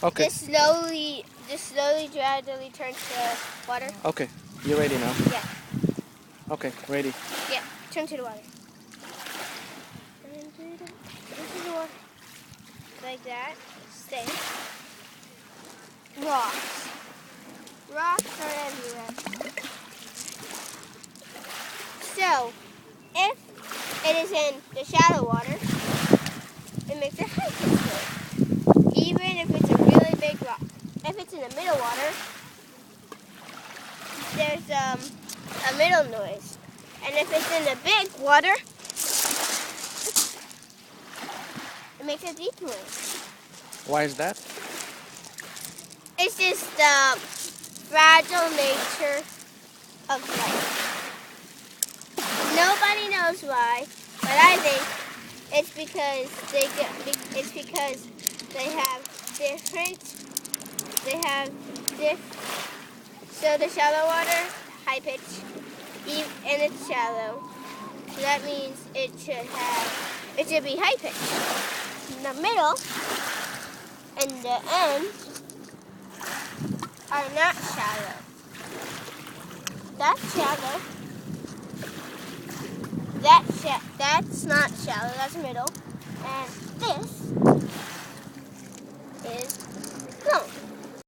Okay. Just slowly, gradually turn to water. Okay. You ready now? Yeah. Okay. Ready. Yeah. Turn to the water. Into the water. Like that. Stay. Rocks. Rocks are everywhere. So, if it is in the shallow water, it makes a high pitch noise, even if it's a really big rock. If it's in the middle water, there's a middle noise. And if it's in the big water, it makes a deep noise. Why is that? It's just the fragile nature of life. Nobody knows why, but I think it's because they have so the shallow water, high pitch, and it's shallow. So that means it should be high pitch. In the middle and the end are not shallow. That's shallow. That's not shallow. That's middle. And this is long.